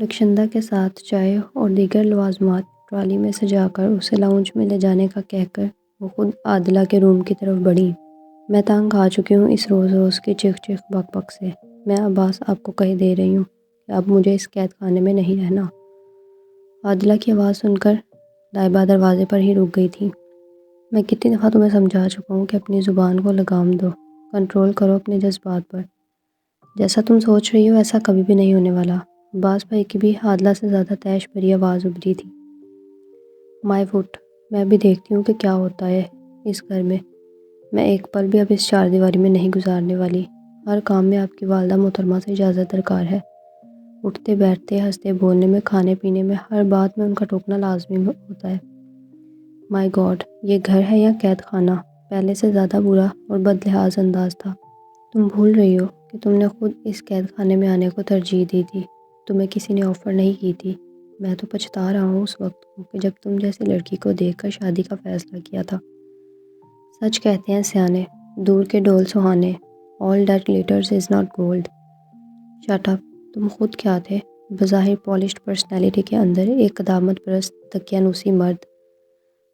لکشندہ کے ساتھ چائے اور دیگر لوازمات ٹرالی میں سجا کر اسے لاؤنج میں لے جانے کا کہہ کر وہ خود عادلہ کے روم کی طرف بڑھی۔ میں تنگ آ چکی ہوں اس روز روز کی چیخ چیخ بک بک سے۔ میں عباس آپ کو کہہ دے رہی ہوں کہ اب مجھے اس قید خانے میں نہیں رہنا۔ عادلہ کی آواز سن کر لائبہ دروازے پر ہی رک گئی تھی۔ میں کتنی دفعہ تمہیں سمجھا چکا ہوں کہ اپنی زبان کو لگام دو، کنٹرول کرو اپنے جذبات پر۔ جیسا تم سوچ رہی ہو ایسا کبھی بھی نہیں ہونے والا۔ عباس بھائی کی بھی عادلہ سے زیادہ تیش بھری آواز ابھری تھی۔ مائی فٹ، میں بھی دیکھتی ہوں کہ کیا ہوتا ہے اس گھر میں۔ میں ایک پل بھی اب اس چار دیواری میں نہیں گزارنے والی۔ ہر کام میں آپ کی والدہ محترمہ سے اجازت درکار ہے۔ اٹھتے بیٹھتے ہنستے بولنے میں کھانے پینے میں ہر بات میں ان کا ٹوکنا لازمی ہوتا ہے۔ مائی گاڈ، یہ گھر ہے یا قید خانہ؟ پہلے سے زیادہ برا اور بدلحاظ انداز تھا۔ تم بھول رہی ہو کہ تم نے خود اس قید خانے میں آنے کو ترجیح دی تھی۔ تمہیں کسی نے آفر نہیں کی تھی۔ میں تو پچھتا رہا ہوں اس وقت کو کہ جب تم جیسی لڑکی کو دیکھ کر شادی کا فیصلہ کیا تھا۔ سچ کہتے ہیں سیانے، دور کے ڈول سہانے، all that glitters is not gold۔ Shut up, تم خود کیا تھے؟ بظاہر پالشڈ پرسنالٹی کے اندر ایک قدامت پرست دقیانوسی مرد۔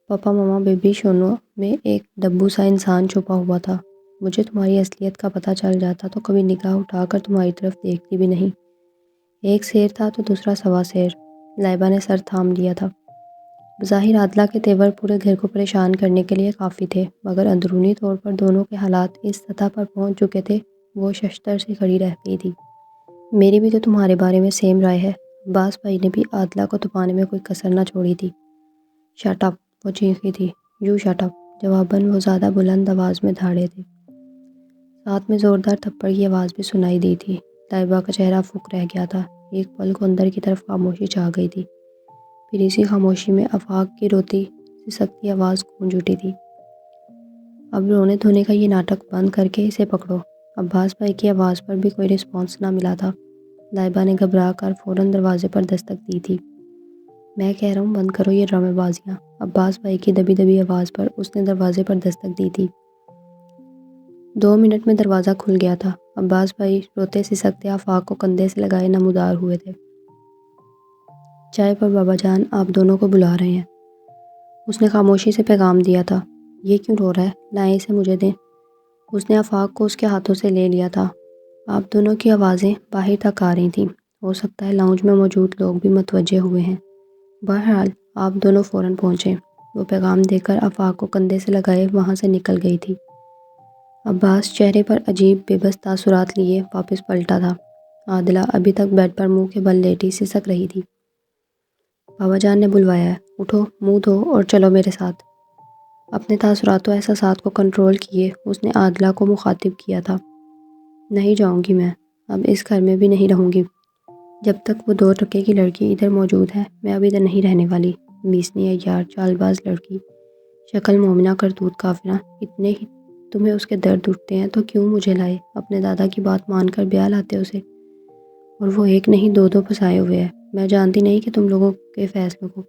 پاپا ماما بیبی شونوں میں ایک ڈبو سا انسان چھپا ہوا تھا۔ مجھے تمہاری اصلیت کا پتہ چل جاتا تو کبھی نگاہ اٹھا کر تمہاری طرف دیکھتی بھی نہیں۔ ایک شیر تھا تو دوسرا سوا شیر۔ لائبہ نے سر تھام لیا تھا۔ بظاہر عادلہ کے تیور پورے گھر کو پریشان کرنے کے لیے کافی تھے، مگر اندرونی طور پر دونوں کے حالات اس سطح پر پہنچ چکے تھے وہ ششتر سے کھڑی رہ گئی تھی۔ میری بھی تو تمہارے بارے میں سیم رائے ہے۔ عباس بھائی نے بھی عادلہ کو تپانے میں کوئی کسر نہ چھوڑی تھی۔ شٹ اپ، وہ چیخی تھی۔ یو شٹ اپ، جواباً وہ زیادہ بلند آواز میں دھاڑے تھے۔ ساتھ میں زوردار تھپڑ کی آواز بھی سنائی دی تھی۔ لائبہ کا چہرہ پھک رہ گیا تھا۔ ایک پل کو اندر کی طرف خاموشی چھا گئی تھی، پھر اسی خاموشی میں آفاق کی روتی سسکتی آواز گونج اٹھی تھی۔ اب رونے دھونے کا یہ ناٹک بند کر کے اسے پکڑو۔ عباس بھائی کی آواز پر بھی کوئی رسپانس نہ ملا تھا۔ لائبہ نے گھبرا کر فوراً دروازے پر دستک دی تھی۔ میں کہہ رہا ہوں بند کرو یہ ڈرامے بازیاں۔ عباس بھائی کی دبی دبی آواز پر اس نے دروازے پر دستک دی تھی۔ 2 منٹ میں دروازہ کھل گیا تھا۔ عباس بھائی روتے سسکتے آفاق کو کندھے سے لگائے نمودار ہوئے تھے۔ چائے پر بابا جان آپ دونوں کو بلا رہے ہیں، اس نے خاموشی سے پیغام دیا تھا۔ یہ کیوں رو رہا ہے؟ لائیں اسے مجھے دیں۔ اس نے آفاق کو اس کے ہاتھوں سے لے لیا تھا۔ آپ دونوں کی آوازیں باہر تک آ رہی تھیں۔ ہو سکتا ہے لاؤنج میں موجود لوگ بھی متوجہ ہوئے ہیں۔ بہرحال آپ دونوں فوراً پہنچیں۔ وہ پیغام دے کر آفاق کو کندھے سے لگائے وہاں سے نکل گئی تھی۔ عباس چہرے پر عجیب بے بس تاثرات لیے واپس پلٹا تھا۔ عادلہ ابھی تک بیڈ پر منہ کے بل لیٹی سسک رہی تھی۔ بابا جان نے بلوایا ہے، اٹھو منہ دھو اور چلو میرے ساتھ۔ اپنے تاثرات و احساسات کو کنٹرول کیے اس نے عادلہ کو مخاطب کیا تھا۔ نہیں جاؤں گی میں، اب اس گھر میں بھی نہیں رہوں گی۔ جب تک وہ 2 ٹکے کی لڑکی ادھر موجود ہے میں اب ادھر نہیں رہنے والی۔ میسنی عیار، چال باز لڑکی، شکل مومنہ کرتوت کافرہ، اتنے ہی تمہیں اس کے درد اٹھتے ہیں تو کیوں مجھے لائے؟ اپنے دادا کی بات مان کر بیاہ لاتے اسے، اور وہ ایک نہیں 2 پھنسائے ہوئے ہیں۔ میں جانتی نہیں کہ تم لوگوں کے فیصلوں کو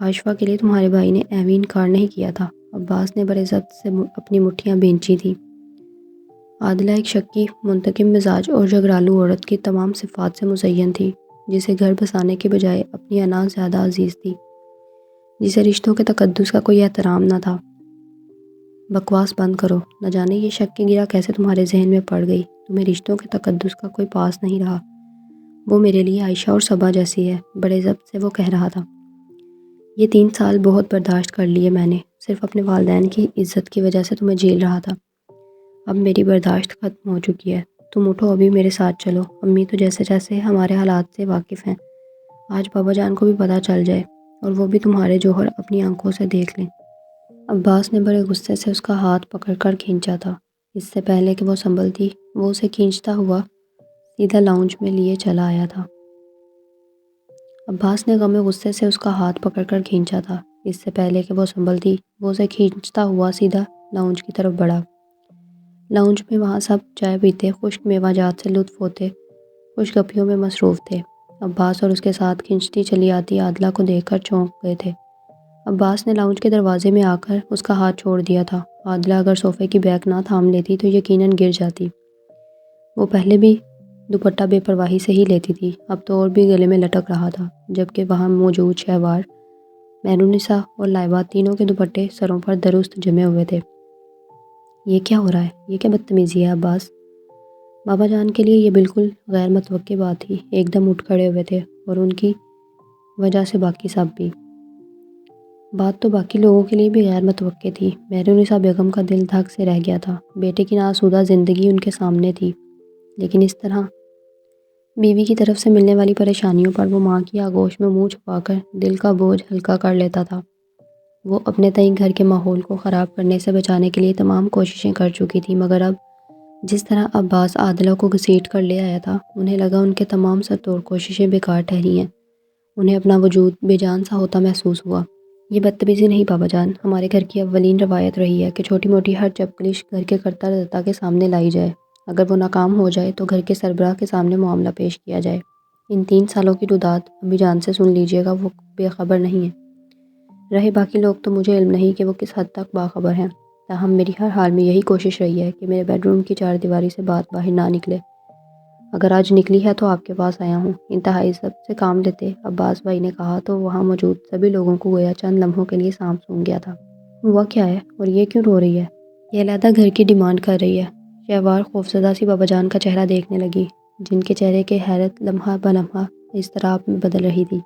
کاشفہ کے لیے تمہارے بھائی نے ایویں انکار نہیں کیا تھا۔ عباس نے بڑے ضبط سے اپنی مٹھیاں بھینچی تھی۔ عادلہ ایک شکی، منتقم مزاج اور جھگڑالو عورت کی تمام صفات سے مزین تھی، جسے گھر بسانے کے بجائے اپنی انا زیادہ عزیز تھی، جسے رشتوں کے تقدس کا کوئی احترام نہ تھا۔ بکواس بند کرو، نہ جانے یہ شک کی گرہ کیسے تمہارے ذہن میں پڑ گئی۔ تمہیں رشتوں کے تقدس کا کوئی پاس نہیں رہا۔ وہ میرے لیے عائشہ اور صبا جیسی ہے، بڑے ضبط سے وہ کہہ رہا تھا۔ یہ 3 سال بہت برداشت کر لیے میں نے، صرف اپنے والدین کی عزت کی وجہ سے تمہیں جھیل رہا تھا۔ اب میری برداشت ختم ہو چکی ہے۔ تم اٹھو ابھی میرے ساتھ چلو۔ امی تو جیسے جیسے ہمارے حالات سے واقف ہیں، آج بابا جان کو بھی پتہ چل جائے اور وہ بھی تمہارے جوہر اپنی آنکھوں سے دیکھ لیں۔ عباس نے بڑے غصے سے اس کا ہاتھ پکڑ کر کھینچا تھا۔ اس سے پہلے کہ وہ سنبھلتی وہ اسے کھینچتا ہوا سیدھا لاؤنج میں لیے چلا آیا تھا۔ عباس نے غم غصے سے اس کا ہاتھ پکڑ کر کھینچا تھا۔ اس سے پہلے کہ وہ سنبھلتی وہ اسے کھینچتا ہوا سیدھا لاؤنج کی طرف بڑھا۔ لاؤنج میں وہاں سب چائے پیتے، خشک میوہ جات سے لطف ہوتے، خوش گپیوں میں مصروف تھے۔ عباس اور اس کے ساتھ کھنچتی چلی آتی عادلہ کو دیکھ کر چونک گئے تھے۔ عباس نے لاؤنج کے دروازے میں آ کر اس کا ہاتھ چھوڑ دیا تھا۔ عادلہ اگر صوفے کی بیک نہ تھام لیتی تو یقیناً گر جاتی۔ وہ پہلے بھی دوپٹہ بے پرواہی سے ہی لیتی تھی، اب تو اور بھی گلے میں لٹک رہا تھا، جبکہ وہاں موجود شہوار، مہرونسا اور لائبہ تینوں کے دوپٹے سروں پر درست جمے ہوئے تھے۔ یہ کیا ہو رہا ہے؟ یہ کیا بدتمیزی ہے عباس؟ بابا جان کے لیے یہ بالکل غیر متوقع بات تھی۔ ایک دم اٹھ کھڑے ہوئے تھے اور ان کی وجہ سے باقی سب بھی۔ بات تو باقی لوگوں کے لیے بھی غیر متوقع تھی۔ مہرونسا بیگم کا دل دھک سے رہ گیا تھا۔ بیٹے کی ناآسودہ زندگی ان کے سامنے تھی، لیکن اس طرح بیوی کی طرف سے ملنے والی پریشانیوں پر وہ ماں کی آغوش میں منہ چھپا کر دل کا بوجھ ہلکا کر لیتا تھا۔ وہ اپنے تئیں گھر کے ماحول کو خراب کرنے سے بچانے کے لیے تمام کوششیں کر چکی تھی، مگر اب جس طرح عباس عادلہ کو گھسیٹ کر لے آیا تھا، انہیں لگا ان کے تمام سرتوڑ کوششیں بیکار ٹھہری ہیں۔ انہیں اپنا وجود بے جان سا ہوتا محسوس ہوا۔ یہ بدتمیزی نہیں بابا جان، ہمارے گھر کی اولین روایت رہی ہے کہ چھوٹی موٹی ہر چپکلش گھر کے کرتا دھرتا کے سامنے لائی جائے، اگر وہ ناکام ہو جائے تو گھر کے سربراہ کے سامنے معاملہ پیش کیا جائے۔ ان 3 سالوں کی روداد امی جان سے سن لیجیے گا، وہ بے خبر نہیں ہے۔ رہے باقی لوگ تو مجھے علم نہیں کہ وہ کس حد تک باخبر ہیں، تاہم میری ہر حال میں یہی کوشش رہی ہے کہ میرے بیڈ روم کی 4 دیواری سے بات باہر نہ نکلے۔ اگر آج نکلی ہے تو آپ کے پاس آیا ہوں۔ انتہائی ضبط سے کام لیتے عباس بھائی نے کہا تو وہاں موجود سبھی لوگوں کو گویا چند لمحوں کے لیے سانپ سونگھ گیا تھا۔ ہوا کیا ہے اور یہ کیوں رو رہی ہے؟ یہ علیحدہ گھر کی ڈیمانڈ کر رہی ہے۔ شہوار خوفزدہ سی بابا جان کا چہرہ دیکھنے لگی، جن کے چہرے کی حیرت لمحہ بلمحہ اضطراب میں بدل رہی تھی۔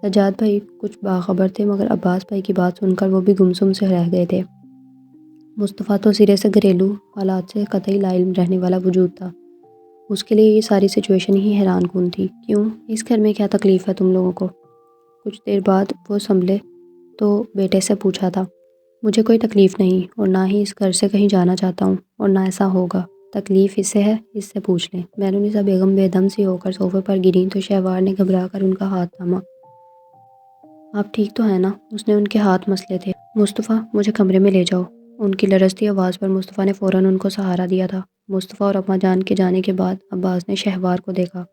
سجاد بھائی کچھ باخبر تھے، مگر عباس بھائی کی بات سن کر وہ بھی گمسم سے رہ گئے تھے۔ مصطفیٰ تو سرے سے گھریلو حالات سے قطعی لا علم رہنے والا وجود تھا۔ اس کے لیے یہ ساری سچویشن ہی حیران کن تھی۔ کیوں؟ اس گھر میں کیا تکلیف ہے تم لوگوں کو؟ کچھ دیر بعد وہ سنبھلے تو بیٹے سے پوچھا تھا۔ مجھے کوئی تکلیف نہیں اور نہ ہی اس گھر سے کہیں جانا چاہتا ہوں، اور نہ ایسا ہوگا۔ تکلیف اس سے ہے، اس سے پوچھ لیں۔ مہرونسا بیگم بے دم سی ہو کر صوفے پر گریں تو شہوار نے گھبرا کر ان کا ہاتھ تھاما۔ آپ ٹھیک تو ہیں نا؟ اس نے ان کے ہاتھ مسلے تھے۔ مصطفیٰ مجھے کمرے میں لے جاؤ۔ ان کی لرزتی آواز پر مصطفیٰ نے فوراً ان کو سہارا دیا تھا۔ مصطفیٰ اور اماں جان کے جانے کے بعد عباس نے شہوار کو دیکھا۔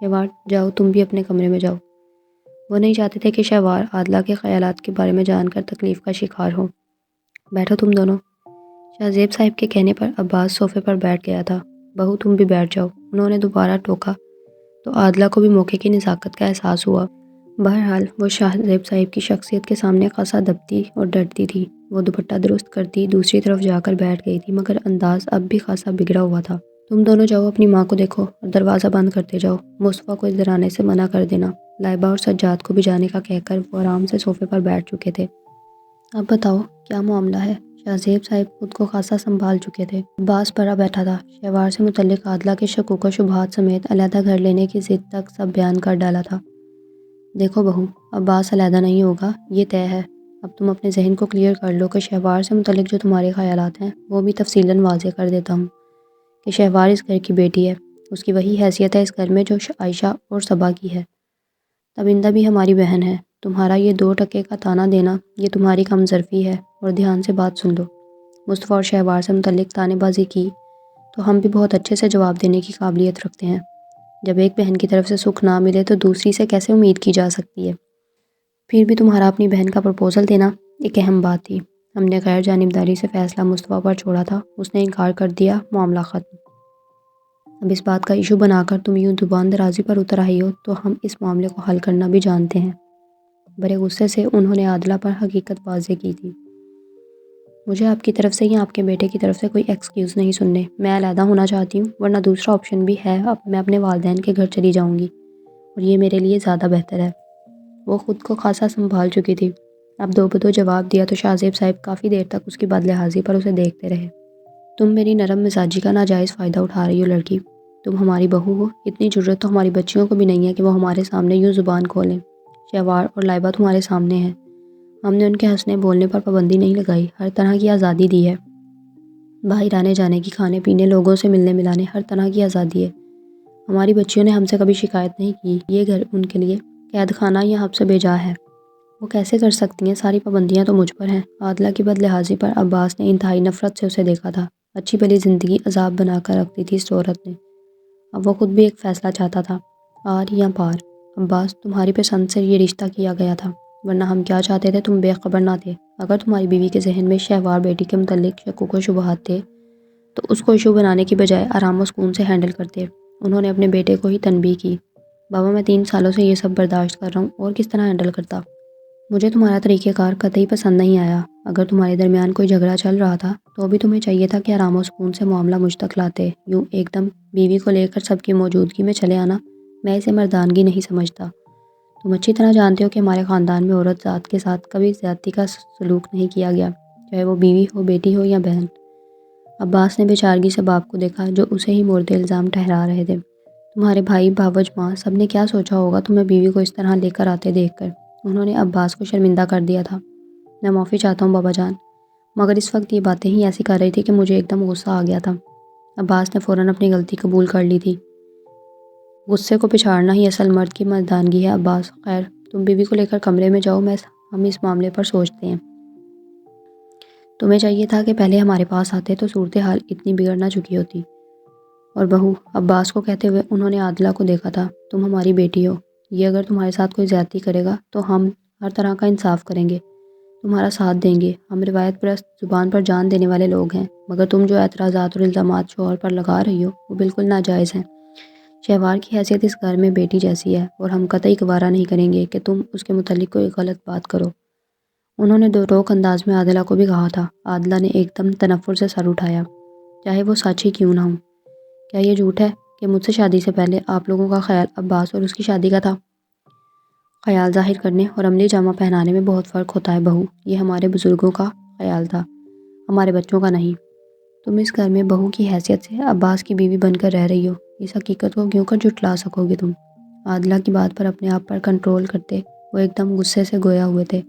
شہوار جاؤ، تم بھی اپنے کمرے میں جاؤ۔ وہ نہیں چاہتے تھے کہ شہوار عادلہ کے خیالات کے بارے میں جان کر تکلیف کا شکار ہو۔ بیٹھو تم دونوں۔ شاہ زیب صاحب کے کہنے پر عباس صوفے پر بیٹھ گیا تھا۔ بہو تم بھی بیٹھ جاؤ، انہوں نے دوبارہ ٹوکا تو عادلہ کو بھی موقع کی نزاکت کا احساس ہوا۔ بہرحال وہ شاہ زیب صاحب کی شخصیت کے سامنے خاصا دبتی اور ڈرتی تھی۔ وہ دوپٹہ درست کرتی دوسری طرف جا کر بیٹھ گئی تھی، مگر انداز اب بھی خاصا بگڑا ہوا تھا۔ تم دونوں جاؤ اپنی ماں کو دیکھو اور دروازہ بند کرتے جاؤ۔ مصطفیٰ کو ادھر آنے سے منع کر دینا۔ لائبہ اور سجاد کو بھی جانے کا کہہ کر وہ آرام سے صوفے پر بیٹھ چکے تھے۔ اب بتاؤ کیا معاملہ ہے؟ شاہ زیب صاحب خود کو خاصا سنبھال چکے تھے۔ عباس پڑا بیٹھا تھا۔ شہوار سے متعلق عادلہ کے شکوک و شبہات سمیت علیحدہ گھر لینے کی ضد تک سب بیان کر ڈالا تھا۔ دیکھو بہو، عباس علیحدہ نہیں ہوگا، یہ طے ہے۔ اب تم اپنے ذہن کو کلیئر کر لو کہ شہوار سے متعلق جو تمہارے خیالات ہیں وہ بھی تفصیلاً واضح کر دیتا ہوں کہ شہوار اس گھر کی بیٹی ہے، اس کی وہی حیثیت ہے اس گھر میں جو عائشہ اور صبا کی ہے۔ تبندہ بھی ہماری بہن ہے۔ تمہارا یہ 2 ٹکے کا تانا دینا یہ تمہاری کم ظرفی ہے، اور دھیان سے بات سن لو۔ مصطفیٰ اور شہوار سے متعلق تانے بازی کی تو ہم بھی بہت اچھے سے جواب دینے کی قابلیت رکھتے ہیں۔ جب ایک بہن کی طرف سے سکھ نہ ملے تو دوسری سے کیسے امید کی جا سکتی ہے؟ پھر بھی تمہارا اپنی بہن کا پرپوزل دینا ایک اہم بات تھی۔ ہم نے غیر جانبداری سے فیصلہ مصطفیٰ پر چھوڑا تھا، اس نے انکار کر دیا، معاملہ ختم۔ اب اس بات کا ایشو بنا کر تم یوں زبان درازی پر اتر آئی ہو تو ہم اس معاملے کو حل کرنا بھی جانتے ہیں۔ بڑے غصے سے انہوں نے عادلہ پر حقیقت واضح کی تھی۔ مجھے آپ کی طرف سے یا آپ کے بیٹے کی طرف سے کوئی ایکسکیوز نہیں سننے۔ میں علیحدہ ہونا چاہتی ہوں، ورنہ دوسرا آپشن بھی ہے، اب میں اپنے والدین کے گھر چلی جاؤں گی، اور یہ میرے لیے زیادہ بہتر ہے۔ وہ خود کو خاصا سنبھال چکی تھی۔ اب 2 بدو جواب دیا تو شاہ زیب صاحب کافی دیر تک اس کی بد لحاظی پر اسے دیکھتے رہے۔ تم میری نرم مزاجی کا ناجائز فائدہ اٹھا رہی ہو لڑکی۔ تم ہماری بہو ہو، اتنی جرت تو ہماری بچیوں کو بھی نہیں ہے کہ وہ ہمارے سامنے یوں زبان کھولیں۔ شہوار اور لائبہ تمہارے سامنے ہیں، ہم نے ان کے ہنسنے بولنے پر پابندی نہیں لگائی، ہر طرح کی آزادی دی ہے۔ باہر آنے جانے کی، کھانے پینے، لوگوں سے ملنے ملانے، ہر طرح کی آزادی ہے۔ ہماری بچیوں نے ہم سے کبھی شکایت نہیں کی۔ یہ گھر ان کے لیے قید خانہ یا حبس بے جا ہے۔ وہ کیسے کر سکتی ہیں؟ ساری پابندیاں تو مجھ پر ہیں۔ عادلہ کی بد لحاظی پر عباس نے انتہائی نفرت سے اسے دیکھا تھا۔ اچھی بھلی زندگی عذاب بنا کر رکھ دی تھی اس عورت نے۔ اب وہ خود بھی ایک فیصلہ چاہتا تھا، آر یا پار۔ عباس تمہاری پسند سے یہ رشتہ کیا گیا تھا، ورنہ ہم کیا چاہتے تھے تم بے خبر نہ تھے۔ اگر تمہاری بیوی کے ذہن میں شہوار بیٹی کے متعلق شکوک و شبہات تھے تو اس کو ایشو بنانے کی بجائے آرام و سکون سے ہینڈل کرتے۔ انہوں نے اپنے بیٹے کو ہی تنبیہ کی۔ بابا میں 3 سالوں سے یہ سب برداشت کر رہا ہوں اور کس طرح ہینڈل کرتا۔ مجھے تمہارا طریقہ کار قطعی پسند نہیں آیا۔ اگر تمہارے درمیان کوئی جھگڑا چل رہا تھا تو ابھی تمہیں چاہیے تھا کہ آرام و سکون سے معاملہ مجھ تک لاتے۔ یوں ایک دم بیوی کو لے کر سب کی موجودگی میں چلے آنا، میں اسے مردانگی نہیں سمجھتا۔ تم اچھی طرح جانتے ہو کہ ہمارے خاندان میں عورت ذات کے ساتھ کبھی زیادتی کا سلوک نہیں کیا گیا، چاہے وہ بیوی ہو، بیٹی ہو یا بہن۔ عباس نے بے-چارگی سے باپ کو دیکھا جو اسے ہی مورد الزام ٹھہرا رہے تھے۔ تمہارے بھائی، بھاوج، ماں، سب نے کیا سوچا ہوگا تمہیں بیوی کو اس طرح لے کر آتے دیکھ کر۔ انہوں نے عباس کو شرمندہ کر دیا تھا۔ میں معافی چاہتا ہوں بابا جان، مگر اس وقت یہ باتیں ہی ایسی کر رہی تھی کہ مجھے ایک دم غصہ آ گیا تھا۔ عباس نے فوراً اپنی غلطی قبول کر لی تھی۔ غصے کو پچھاڑنا ہی اصل مرد کی مردانگی ہے عباس۔ خیر، تم بیوی کو لے کر کمرے میں جاؤ، ہم اس معاملے پر سوچتے ہیں۔ تمہیں چاہیے تھا کہ پہلے ہمارے پاس آتے تو صورتحال اتنی بگڑ نہ چکی ہوتی۔ اور بہو، عباس کو کہتے ہوئے انہوں نے عادلہ کو دیکھا تھا، تم ہماری بیٹی ہو، یہ اگر تمہارے ساتھ کوئی زیادتی کرے گا تو ہم ہر طرح کا انصاف کریں گے، تمہارا ساتھ دیں گے۔ ہم روایت پرست، زبان پر جان دینے والے لوگ ہیں، مگر تم جو اعتراضات اور الزامات شوہر پر لگا رہی ہو وہ بالکل ناجائز ہیں۔ شہوار کی حیثیت اس گھر میں بیٹی جیسی ہے اور ہم قطعی گوارہ نہیں کریں گے کہ تم اس کے متعلق کوئی غلط بات کرو۔ انہوں نے دو ٹوک انداز میں عادلہ کو بھی کہا تھا۔ عادلہ نے ایک دم تنفر سے سر اٹھایا، چاہے وہ سچ ہی کیوں نہ ہو۔ کیا یہ جھوٹ ہے کہ مجھ سے شادی سے پہلے آپ لوگوں کا خیال عباس اور اس کی شادی کا تھا؟ خیال ظاہر کرنے اور عملی جامہ پہنانے میں بہت فرق ہوتا ہے بہو، یہ ہمارے بزرگوں کا خیال تھا، ہمارے بچوں کا نہیں۔ تم اس گھر میں بہو کی حیثیت سے عباس کی بیوی بن کر رہ رہی ہو، اس حقیقت کو کیوں کر جھٹلا سکو گے تم؟ عادلہ کی بات پر اپنے آپ پر کنٹرول کرتے وہ ایک دم غصے سے گویا ہوئے تھے۔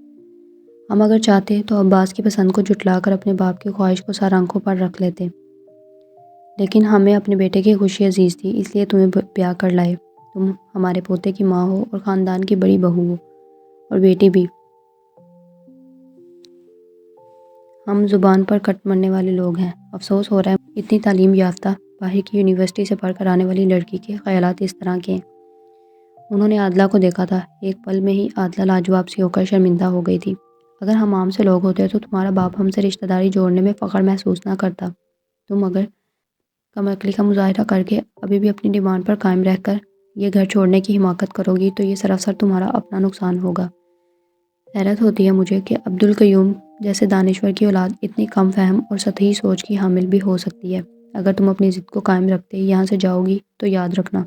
ہم اگر چاہتے تو عباس کی پسند کو جھٹلا کر اپنے باپ کی خواہش کو سر آنکھوں پر رکھ لیتے، لیکن ہمیں اپنے بیٹے کی خوشی عزیز تھی، اس لیے تمہیں بیاہ کر لائے۔ تم ہمارے پوتے کی ماں ہو اور خاندان کی بڑی بہو ہو، اور بیٹی بھی۔ ہم زبان پر کٹ مرنے والے لوگ ہیں۔ افسوس ہو رہا ہے اتنی تعلیم یافتہ باہر کی یونیورسٹی سے پڑھ کر آنے والی لڑکی کے خیالات اس طرح کے ہیں۔ انہوں نے عادلہ کو دیکھا تھا۔ ایک پل میں ہی عادلہ لاجواب سی ہو کر شرمندہ ہو گئی تھی۔ اگر ہم عام سے لوگ ہوتے تو تمہارا باپ ہم سے رشتہ داری جوڑنے میں فخر محسوس نہ کرتا۔ تم اگر کم عقلی کا مظاہرہ کر کے ابھی بھی اپنی ڈیمانڈ پر قائم رہ کر یہ گھر چھوڑنے کی حماقت کرو گی تو یہ سراسر تمہارا اپنا نقصان ہوگا۔ حیرت ہوتی ہے مجھے کہ عبدالقیوم جیسے دانشور کی اولاد اتنی کم فہم اور سطحی سوچ کی حامل بھی ہو سکتی ہے۔ اگر تم اپنی ضد کو قائم رکھتے یہاں سے جاؤ گی تو یاد رکھنا،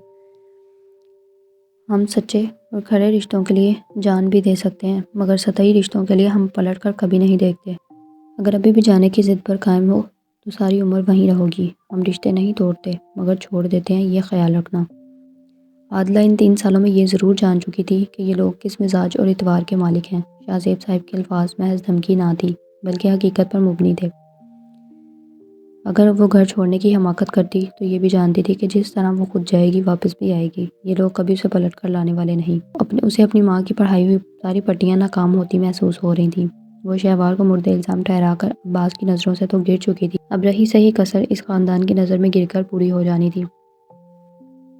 ہم سچے اور کھرے رشتوں کے لیے جان بھی دے سکتے ہیں، مگر سطحی رشتوں کے لیے ہم پلٹ کر کبھی نہیں دیکھتے۔ اگر ابھی بھی جانے کی ضد پر قائم ہو تو ساری عمر وہیں رہو گی۔ ہم رشتے نہیں توڑتے مگر چھوڑ دیتے ہیں، یہ خیال رکھنا۔ عادلہ ان 3 سالوں میں یہ ضرور جان چکی تھی کہ یہ لوگ کس مزاج اور اعتبار کے مالک ہیں۔ شاہ زیب صاحب کے الفاظ محض دھمکی نہ تھی بلکہ حقیقت پر مبنی تھے۔ اگر وہ گھر چھوڑنے کی حماقت کرتی تو یہ بھی جانتی تھی کہ جس طرح وہ خود جائے گی واپس بھی آئے گی، یہ لوگ کبھی اسے پلٹ کر لانے والے نہیں۔ اسے اپنی ماں کی پڑھائی ہوئی ساری پٹیاں ناکام ہوتی محسوس ہو رہی تھیں۔ وہ شہوار کو مورد الزام ٹھہرا کر عباس کی نظروں سے تو گر چکی تھی، اب رہی صحیح کسر اس خاندان کی نظر میں گر کر پوری ہو جانی تھی۔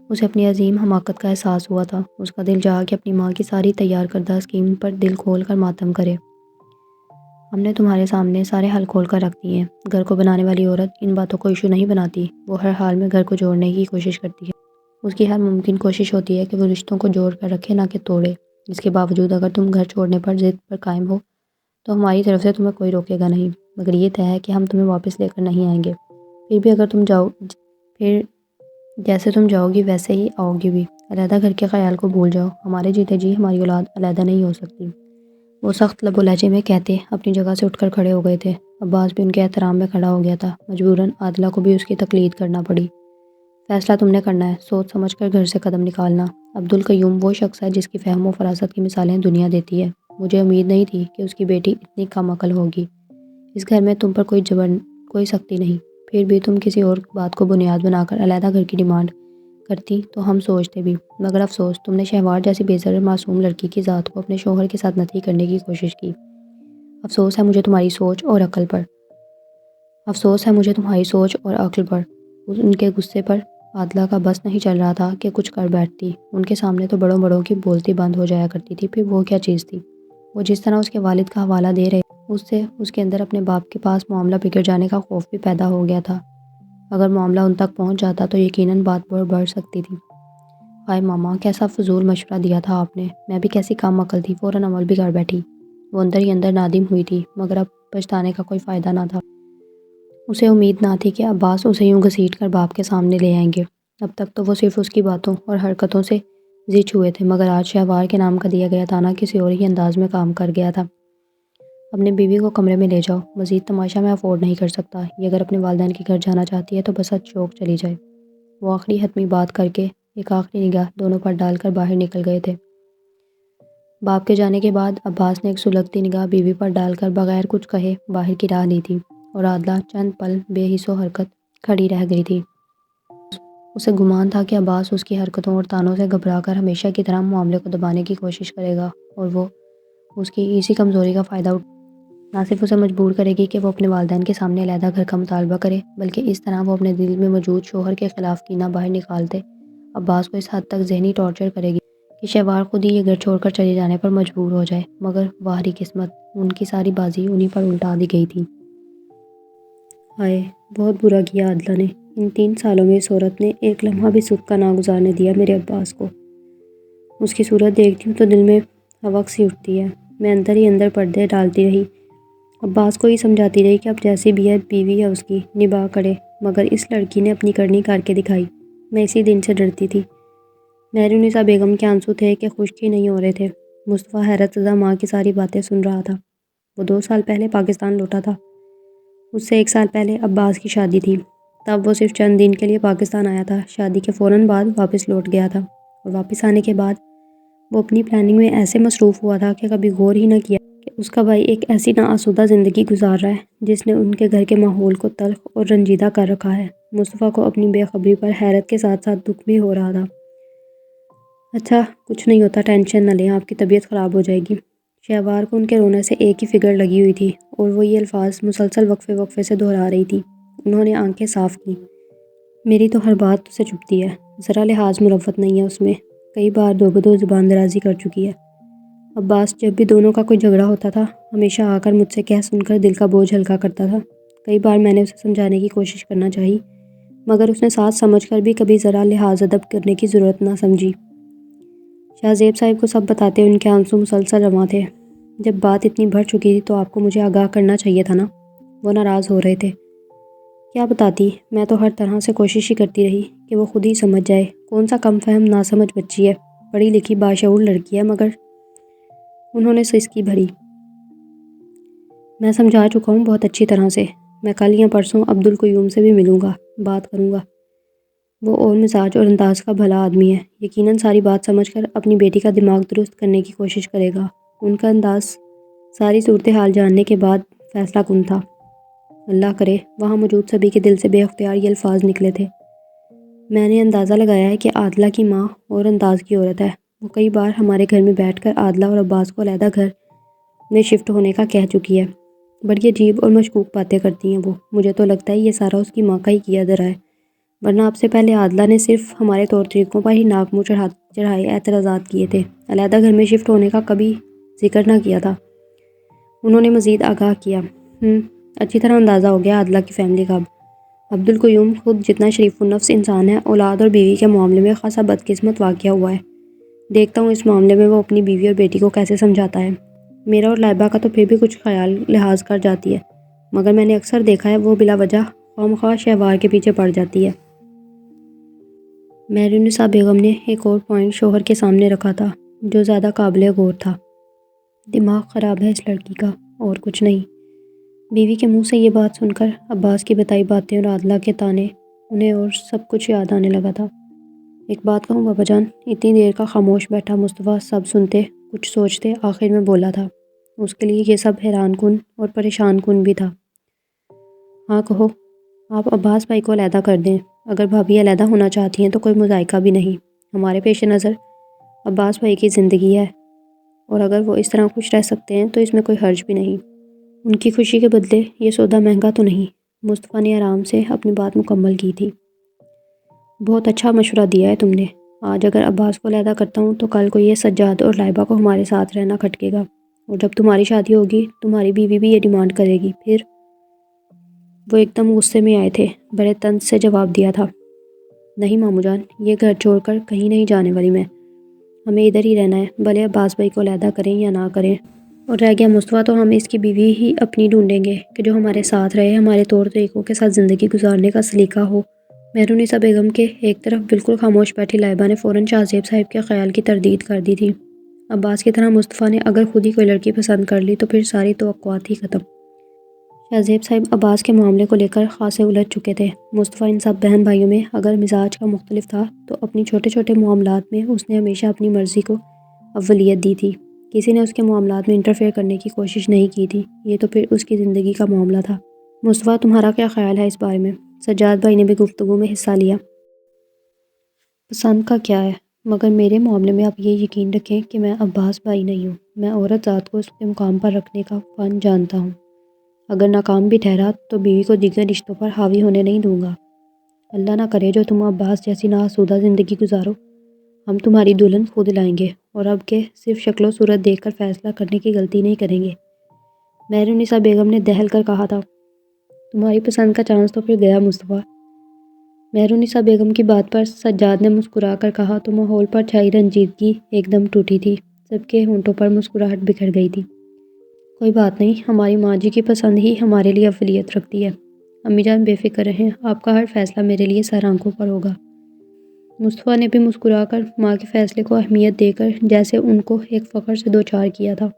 اسے اپنی عظیم حماقت کا احساس ہوا تھا۔ اس کا دل چاہا کہ اپنی ماں کی ساری تیار کردہ اسکیم پر دل کھول کر ماتم کرے۔ ہم نے تمہارے سامنے سارے حل کھول کر رکھ دیے ہیں۔ گھر کو بنانے والی عورت ان باتوں کو ایشو نہیں بناتی، وہ ہر حال میں گھر کو جوڑنے کی کوشش کرتی ہے۔ اس کی ہر ممکن کوشش ہوتی ہے کہ وہ رشتوں کو جوڑ کر رکھے نہ کہ توڑے۔ اس کے باوجود اگر تم گھر چھوڑنے پر ضد پر قائم ہو تو ہماری طرف سے تمہیں کوئی روکے گا نہیں، مگر یہ طے ہے کہ ہم تمہیں واپس لے کر نہیں آئیں گے۔ پھر بھی اگر تم جاؤ، پھر جیسے تم جاؤ گی ویسے ہی آؤ گی بھی۔ علیحدہ گھر کے خیال کو بھول جاؤ، ہمارے جیتے جی ہماری اولاد علیحدہ نہیں ہو سکتی۔ وہ سخت لب و لہجے میں کہتے اپنی جگہ سے اٹھ کر کھڑے ہو گئے تھے۔ عباس بھی ان کے احترام میں کھڑا ہو گیا تھا۔ مجبوراً عادلہ کو بھی اس کی تقلید کرنا پڑی۔ فیصلہ تم نے کرنا ہے، سوچ سمجھ کر گھر سے قدم نکالنا۔ عبدالقیوم وہ شخص ہے جس کی فہم و فراست کی مثالیں دنیا دیتی ہے۔ مجھے امید نہیں تھی کہ اس کی بیٹی اتنی کم عقل ہوگی۔ اس گھر میں تم پر کوئی سختی نہیں، پھر بھی تم کسی اور بات کو بنیاد بنا کر علیحدہ گھر کی ڈیمانڈ کرتی تو ہم سوچتے بھی، مگر افسوس تم نے شہوار جیسی بے ضرر معصوم لڑکی کی ذات کو اپنے شوہر کے ساتھ نتھی کرنے کی کوشش کی۔ افسوس ہے مجھے تمہاری سوچ اور عقل پر۔ افسوس ہے مجھے تمہاری سوچ اور عقل پر۔ ان کے غصے پر عادلہ کا بس نہیں چل رہا تھا کہ کچھ کر بیٹھتی۔ ان کے سامنے تو بڑوں بڑوں کی بولتی بند ہو جایا کرتی تھی، پھر وہ کیا چیز تھی؟ وہ جس طرح اس کے والد کا حوالہ دے رہے اس سے اس کے اندر اپنے باپ کے پاس معاملہ بگڑ جانے کا خوف بھی پیدا ہو گیا تھا۔ اگر معاملہ ان تک پہنچ جاتا تو یقیناً بات بڑھ سکتی تھی۔ ہائے ماما، کیسا فضول مشورہ دیا تھا آپ نے، میں بھی کیسی کم عقل تھی، فوراً عمل بھی کر بیٹھی۔ وہ اندر ہی اندر نادم ہوئی تھی، مگر اب پچھتانے کا کوئی فائدہ نہ تھا۔ اسے امید نہ تھی کہ عباس اسے یوں گھسیٹ کر باپ کے سامنے لے آئیں گے۔ اب تک تو وہ صرف اس کی باتوں اور حرکتوں سے زچ ہوئے تھے، مگر آج شہوار کے نام کا دیا گیا تانا کسی اور ہی انداز میں کام کر گیا تھا۔ اپنے بیوی کو کمرے میں لے جاؤ، مزید تماشا میں افورڈ نہیں کر سکتا، یہ اگر اپنے والدین کے گھر جانا چاہتی ہے تو بس چوک چلی جائے۔ وہ آخری حتمی بات کر کے ایک آخری نگاہ دونوں پر ڈال کر باہر نکل گئے تھے۔ باپ کے جانے کے بعد عباس نے ایک سلگتی نگاہ بیوی پر ڈال کر بغیر کچھ کہے باہر کی راہ لی تھی، اور عادلہ چند پل بے حس و حرکت کھڑی رہ گئی تھی۔ اسے گمان تھا کہ عباس اس کی حرکتوں اور تانوں سے گھبرا کر ہمیشہ کی طرح معاملے کو دبانے کی کوشش کرے گا، اور وہ اس کی اسی کمزوری کا فائدہ نہ صرف اسے مجبور کرے گی کہ وہ اپنے والدین کے سامنے علیحدہ گھر کا مطالبہ کرے، بلکہ اس طرح وہ اپنے دل میں موجود شوہر کے خلاف کینہ باہر نکالتے عباس کو اس حد تک ذہنی ٹارچر کرے گی کہ شہوار خود ہی یہ گھر چھوڑ کر چلے جانے پر مجبور ہو جائے۔ مگر واہری قسمت، ان کی ساری بازی انہی پر الٹا دی گئی تھی۔ ہائے، بہت برا کیا عادلہ نے، ان 3 سالوں میں اس عورت نے ایک لمحہ بھی سکھ کا نہ گزارنے دیا میرے عباس کو۔ اس کی صورت دیکھتی ہوں تو دل میں حوق سی اٹھتی ہے۔ میں اندر ہی اندر پردے ڈالتی رہی، عباس کو ہی سمجھاتی رہی کہ اب جیسی بھی ہے بیوی ہے اس کی، نباہ کرے، مگر اس لڑکی نے اپنی کرنی کر کے دکھائی۔ میں اسی دن سے ڈرتی تھی۔ مہرالنساء بیگم کے آنسو تھے کہ خشک ہی نہیں ہو رہے تھے۔ مصطفیٰ حیرت زدہ ماں کی ساری باتیں سن رہا تھا۔ وہ 2 سال پہلے پاکستان لوٹا تھا۔ اس سے 1 سال پہلے عباس کی شادی تھی، تب وہ صرف چند دن کے لیے پاکستان آیا تھا۔ شادی کے فوراً بعد واپس لوٹ گیا تھا، اور واپس آنے کے بعد وہ اپنی پلاننگ میں ایسے مصروف ہوا تھا کہ کبھی غور ہی نہ کیا کہ اس کا بھائی ایک ایسی ناآسودہ زندگی گزار رہا ہے جس نے ان کے گھر کے ماحول کو تلخ اور رنجیدہ کر رکھا ہے۔ مصطفیٰ کو اپنی بے خبری پر حیرت کے ساتھ ساتھ دکھ بھی ہو رہا تھا۔ اچھا، کچھ نہیں ہوتا، ٹینشن نہ لیں، آپ کی طبیعت خراب ہو جائے گی۔ شہوار کو ان کے رونے سے ایک ہی فکر لگی ہوئی تھی، اور وہ یہ الفاظ مسلسل وقفے وقفے سے دہرا رہی تھی۔ انہوں نے آنکھیں صاف کی۔ میری تو ہر بات اسے چبھتی ہے، ذرا لحاظ مروت نہیں ہے اس میں، کئی بار دو بدو زبان درازی کر چکی ہے۔ عباس جب بھی دونوں کا کوئی جھگڑا ہوتا تھا ہمیشہ آ کر مجھ سے کہہ سن کر دل کا بوجھ ہلکا کرتا تھا۔ کئی بار میں نے اسے سمجھانے کی کوشش کرنا چاہی، مگر اس نے ساتھ سمجھ کر بھی کبھی ذرا لحاظ ادب کرنے کی ضرورت نہ سمجھی۔ شاہ زیب صاحب کو سب بتاتے ان کے آنسو مسلسل رواں تھے۔ جب بات اتنی بڑھ چکی تھی تو آپ کو مجھے آگاہ کرنا چاہیے تھا نا۔ وہ ناراض ہو رہے تھے۔ کیا بتاتی، میں تو ہر طرح سے کوشش ہی کرتی رہی کہ وہ خود ہی سمجھ جائے۔ کون سا کم فہم ناسمجھ بچی ہے، پڑھی لکھی باشعور لڑکی ہے، مگر انہوں نے سسکی بھری۔ میں سمجھا چکا ہوں بہت اچھی طرح سے، میں کل یا پرسوں عبدالقیوم سے بھی ملوں گا، بات کروں گا۔ وہ اور مزاج اور انداز کا بھلا آدمی ہے، یقیناً ساری بات سمجھ کر اپنی بیٹی کا دماغ درست کرنے کی کوشش کرے گا۔ ان کا انداز ساری صورتحال جاننے کے بعد فیصلہ کن تھا۔ اللہ کرے وہاں موجود سبھی کے دل سے بے اختیار یہ الفاظ نکلے تھے۔ میں نے اندازہ لگایا ہے کہ عادلہ کی ماں اور انداز کی عورت ہے۔ وہ کئی بار ہمارے گھر میں بیٹھ کر عادلہ اور عباس کو علیحدہ گھر میں شفٹ ہونے کا کہہ چکی ہے۔ بڑی عجیب اور مشکوک باتیں کرتی ہیں وہ، مجھے تو لگتا ہے یہ سارا اس کی ماں کا ہی کیا دھرا ہے، ورنہ اب سے پہلے عادلہ نے صرف ہمارے طور طریقوں پر ہی ناک منہ چڑھائے اعتراضات کیے تھے، علیحدہ گھر میں شفٹ ہونے کا کبھی ذکر نہ کیا تھا۔ انہوں نے مزید آگاہ کیا، اچھی طرح اندازہ ہو گیا عادلہ کی فیملی کا اب۔ عبدالقیوم خود جتنا شریف النفس انسان ہے، اولاد اور بیوی کے معاملے میں خاصا بدقسمت واقعہ ہوا ہے۔ دیکھتا ہوں اس معاملے میں وہ اپنی بیوی اور بیٹی کو کیسے سمجھاتا ہے۔ میرا اور لائبہ کا تو پھر بھی کچھ خیال لحاظ کر جاتی ہے، مگر میں نے اکثر دیکھا ہے وہ بلا وجہ خواہ شہوار کے پیچھے پڑ جاتی ہے۔ مہرالنساء بیگم نے ایک اور پوائنٹ شوہر کے سامنے رکھا تھا جو زیادہ قابل غور تھا۔ دماغ خراب ہے اس لڑکی کا، اور کچھ نہیں۔ بیوی کے منہ سے یہ بات سن کر عباس کی بتائی باتیں اور عادلہ کے تانے انہیں اور سب کچھ یاد آنے لگا تھا۔ ایک بات کہوں بابا جان، اتنی دیر کا خاموش بیٹھا مصطفیٰ سب سنتے کچھ سوچتے آخر میں بولا تھا۔ اس کے لیے یہ سب حیران کن اور پریشان کن بھی تھا۔ ہاں کہو، آپ عباس بھائی کو علیحدہ کر دیں، اگر بھابھی علیحدہ ہونا چاہتی ہیں تو کوئی مذائقہ بھی نہیں۔ ہمارے پیش نظر عباس بھائی کی زندگی ہے، اور اگر وہ اس طرح خوش رہ سکتے ہیں تو اس میں کوئی حرج بھی نہیں۔ ان کی خوشی کے بدلے یہ سودا مہنگا تو نہیں؟ مصطفیٰ نے آرام سے اپنی بات مکمل کی تھی۔ بہت اچھا مشورہ دیا ہے تم نے۔ آج اگر عباس کو علیحدہ کرتا ہوں تو کل کو یہ سجاد اور لائبہ کو ہمارے ساتھ رہنا کھٹکے گا، اور جب تمہاری شادی ہوگی تمہاری بیوی بھی یہ ڈیمانڈ کرے گی، پھر وہ ایک دم غصے میں آئے تھے، بڑے طنز سے جواب دیا تھا، نہیں ماموں جان، یہ گھر چھوڑ کر کہیں نہیں جانے والی میں، ہمیں ادھر ہی رہنا ہے، بھلے عباس بھائی کو علیحدہ کریں یا نہ کریں۔ اور رہ گیا مصطفیٰ تو ہم اس کی بیوی ہی اپنی ڈھونڈیں گے کہ جو ہمارے ساتھ رہے، ہمارے طور طریقوں کے ساتھ زندگی گزارنے کا سلیقہ ہو۔ مہرونیسا بیگم کے ایک طرف بالکل خاموش بیٹھی لائبہ نے فوراً شاہ زیب صاحب کے خیال کی تردید کر دی تھی۔ عباس کی طرح مصطفیٰ نے اگر خود ہی کوئی لڑکی پسند کر لی تو پھر ساری توقعات ہی ختم۔ شاہ زیب صاحب عباس کے معاملے کو لے کر خاصے الجھ چکے تھے۔ مصطفیٰ ان سب بہن بھائیوں میں اگر مزاج کا مختلف تھا تو اپنی چھوٹے چھوٹے معاملات میں اس نے ہمیشہ اپنی مرضی کو اولیت دی تھی۔ کسی نے اس کے معاملات میں انٹرفیئر کرنے کی کوشش نہیں کی تھی، یہ تو پھر اس کی زندگی کا معاملہ تھا۔ مصطفیٰ تمہارا کیا خیال ہے اس بارے میں؟ سجاد بھائی نے بھی گفتگو میں حصہ لیا۔ پسند کا کیا ہے، مگر میرے معاملے میں آپ یہ یقین رکھیں کہ میں عباس بھائی نہیں ہوں، میں عورت ذات کو اس کے مقام پر رکھنے کا فن جانتا ہوں۔ اگر ناکام بھی ٹھہرا تو بیوی کو دیگر رشتوں پر حاوی ہونے نہیں دوں گا۔ اللہ نہ کرے جو تم عباس جیسی ناآسودہ زندگی گزارو، ہم تمہاری دلہن خود لائیں گے اور اب کے صرف شکل و صورت دیکھ کر فیصلہ کرنے کی غلطی نہیں کریں گے۔ مہرونیسا بیگم نے دہل کر کہا تھا، تمہاری پسند کا چانس تو پھر گیا مصطفیٰ۔ مہرونیسا بیگم کی بات پر سجاد نے مسکرا کر کہا تو ماحول پر چھائی رنجیدگی ایک دم ٹوٹی تھی، سب کے ہونٹوں پر مسکراہٹ بکھر گئی تھی۔ کوئی بات نہیں، ہماری ماں جی کی پسند ہی ہمارے لیے اولیت رکھتی ہے، امی جان بے فکر رہیں، آپ کا ہر فیصلہ میرے لیے سر آنکھوں پر ہوگا۔ مصطفیٰ نے بھی مسکرا کر ماں کے فیصلے کو اہمیت دے کر جیسے ان کو ایک فخر سے دوچار کیا تھا۔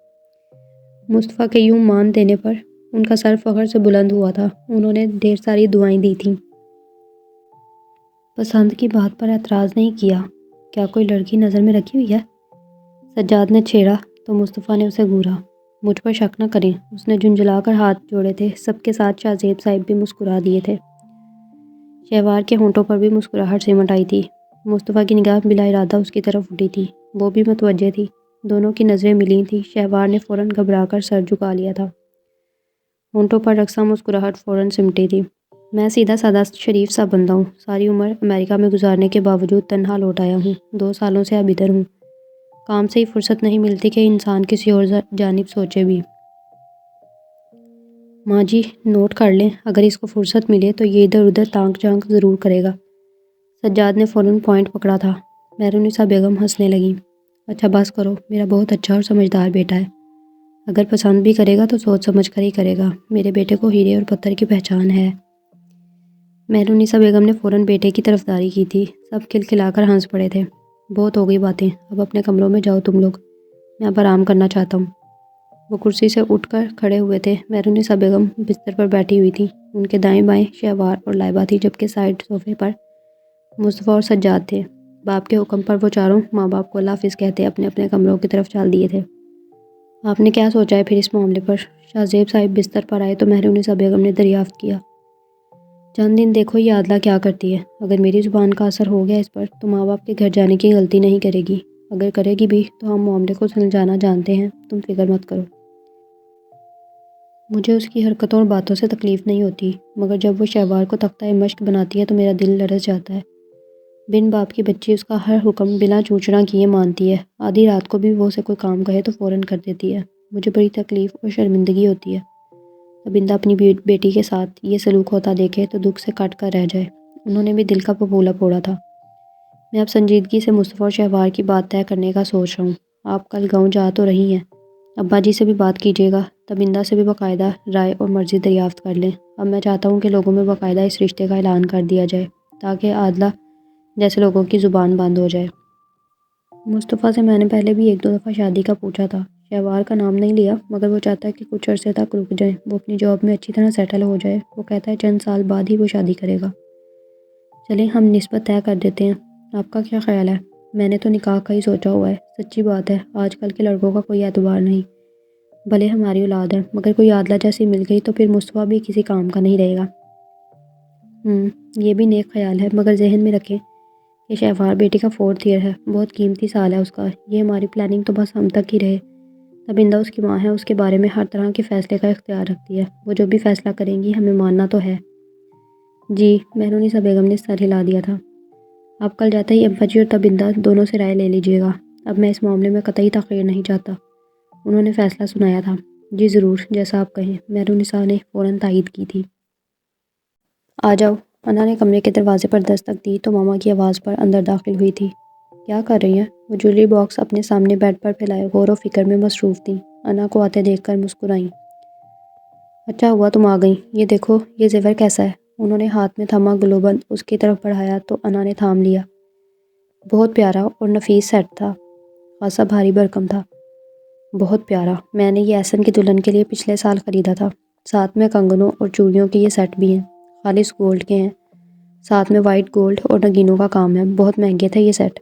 مصطفیٰ کے یوں مان دینے پر ان کا سر فخر سے بلند ہوا تھا، انہوں نے ڈھیر ساری دعائیں دی تھیں۔ پسند کی بات پر اعتراض نہیں کیا، کیا کوئی لڑکی نظر میں رکھی ہوئی ہے؟ سجاد نے چھیڑا تو مصطفیٰ نے اسے گھورا، مجھ پر شک نہ کریں، اس نے جھنجھلا کر ہاتھ جوڑے تھے، سب کے ساتھ شاہ زیب صاحب بھی مسکرا دیے تھے۔ شہوار کے ہونٹوں پر بھی مسکراہٹ سمٹ آئی تھی۔ مصطفیٰ کی نگاہ بلا ارادہ اس کی طرف اٹھی تھی، وہ بھی متوجہ تھی، دونوں کی نظریں ملی تھیں۔ شہوار نے فوراً گھبرا کر سر جھکا لیا تھا، ہونٹوں پر رقصہ مسکراہٹ فوراً سمٹی تھی۔ میں سیدھا سادہ شریف سا بندہ ہوں، ساری عمر امریکہ میں گزارنے کے باوجود تنہا لوٹ آیا ہوں، 2 سالوں سے اب ادھر ہوں، کام سے ہی فرصت نہیں ملتی کہ انسان کسی اور جانب سوچے بھی۔ ماں جی نوٹ کر لیں، اگر اس کو فرصت ملے تو یہ ادھر ادھر تانک جھانک ضرور کرے گا۔ سجاد نے فوراً پوائنٹ پکڑا تھا۔ مہرونیسا بیگم ہنسنے لگیں، اچھا بس کرو، میرا بہت اچھا اور سمجھدار بیٹا ہے، اگر پسند بھی کرے گا تو سوچ سمجھ کر ہی کرے گا، میرے بیٹے کو ہیرے اور پتھر کی پہچان ہے۔ مہرونیسا بیگم نے فوراً بیٹے کی طرفداری کی تھی، سب کھلکھلا کر ہنس پڑے تھے۔ بہت ہو گئی باتیں، اب اپنے کمروں میں جاؤ تم لوگ، میں اب آرام کرنا چاہتا ہوں۔ وہ کرسی سے اٹھ کر کھڑے ہوئے تھے۔ مہرونیسا بیگم بستر پر بیٹھی ہوئی تھی، ان کے دائیں بائیں شہوار اور لائبہ تھی، جبکہ سائیڈ صوفے پر مصطفیٰ اور سجاد تھے۔ باپ کے حکم پر وہ چاروں ماں باپ کو اللہ حافظ کہتے اپنے اپنے کمروں کی طرف چال دیے تھے۔ آپ نے کیا سوچا ہے پھر اس معاملے پر؟ شاہ زیب صاحب بستر پر آئے تو مہرونیسا بیگم نے دریافت کیا۔ چند دن دیکھو یہ عادلہ کیا کرتی ہے، اگر میری زبان کا اثر ہو گیا اس پر تو ماں باپ کے گھر جانے کی غلطی نہیں کرے گی، اگر کرے گی بھی تو ہم معاملے کو سلجھانا جانتے ہیں، تم فکر مت کرو۔ مجھے اس کی حرکتوں اور باتوں سے تکلیف نہیں ہوتی، مگر جب وہ شہوار کو تختہ مشق بناتی ہے تو میرا دل لرز جاتا ہے۔ بن باپ کی بچی اس کا ہر حکم بلا چونچنا کیے مانتی ہے، آدھی رات کو بھی وہ اسے کوئی کام کہے تو فوراً کر دیتی ہے، مجھے بڑی تکلیف اور شرمندگی ہوتی ہے۔ ابندہ اپنی بیٹی کے ساتھ یہ سلوک ہوتا دیکھے تو دکھ سے کٹ کر رہ جائے، انہوں نے بھی دل کا پھپولا پھوڑا تھا۔ میں اب سنجیدگی سے مصطفیٰ اور شہوار کی بات طے کرنے کا سوچ رہا ہوں۔ آپ کل گاؤں جا تو رہی ہیں، ابا جی سے بھی بات کیجیے گا، تبندہ سے بھی باقاعدہ رائے اور مرضی دریافت کر لیں۔ اب میں چاہتا ہوں کہ لوگوں میں باقاعدہ اس رشتے کا اعلان کر دیا جائے تاکہ عادلہ جیسے لوگوں کی زبان بند ہو جائے۔ مصطفیٰ سے میں نے پہلے بھی 1-2 دفعہ شادی کا پوچھا تھا، شہوار کا نام نہیں لیا، مگر وہ چاہتا ہے کہ کچھ عرصے تک رک جائیں، وہ اپنی جاب میں اچھی طرح سیٹل ہو جائے، وہ کہتا ہے چند سال بعد ہی وہ شادی کرے گا۔ چلیں ہم نسبت طے کر دیتے ہیں، آپ کا کیا خیال ہے؟ میں نے تو نکاح کا ہی سوچا ہوا ہے، سچی بات ہے آج کل کے لڑکوں کا کوئی اعتبار نہیں، بھلے ہماری اولاد ہے، مگر کوئی عادلہ جیسی مل گئی تو پھر مصطفیٰ بھی کسی کام کا نہیں رہے گا۔ یہ بھی نیک خیال ہے، مگر ذہن میں رکھیں کہ شہوار بیٹی کا 4th ایئر ہے، بہت قیمتی سال ہے اس کا، یہ ہماری پلاننگ تو بس ہم تک ہی رہے، تبندہ اس کی ماں ہے، اس کے بارے میں ہر طرح کے فیصلے کا اختیار رکھتی ہے، وہ جو بھی فیصلہ کریں گی ہمیں ماننا تو ہے۔ جی، مہرونیسا بیگم نے سر ہلا دیا تھا۔ آپ کل جاتے ہی ابا جی اور تبندہ دونوں سے رائے لے لیجیے گا، اب میں اس معاملے میں قطعی تاخیر نہیں چاہتا، انہوں نے فیصلہ سنایا تھا۔ جی ضرور، جیسا آپ کہیں، مہرونیسا نے فوراً تائید کی تھی۔ آ جاؤ۔ انا نے کمرے کے دروازے پر دستک دی تو ماما کی آواز پر اندر داخل ہوئی تھی۔ کیا کر رہی ہیں؟ وہ جویلری باکس اپنے سامنے بیڈ پر پھیلائے غور و فکر میں مصروف تھیں۔ انا کو آتے دیکھ کر مسکرائیں۔ اچھا ہوا تم آ گئیں، یہ دیکھو یہ زیور کیسا ہے؟ انہوں نے ہاتھ میں تھما گلوبند اس کی طرف بڑھایا تو انا نے تھام لیا۔ بہت پیارا اور نفیس سیٹ تھا، خاصا بھاری بھرکم تھا۔ بہت پیارا، میں نے یہ احسن کی دلہن کے لیے پچھلے سال خریدا تھا۔ ساتھ میں کنگنوں اور چوڑیوں کے یہ سیٹ بھی ہیں، خالص گولڈ کے ہیں، ساتھ میں وائٹ گولڈ اور نگینوں کا کام ہے، بہت مہنگے تھے یہ سیٹ۔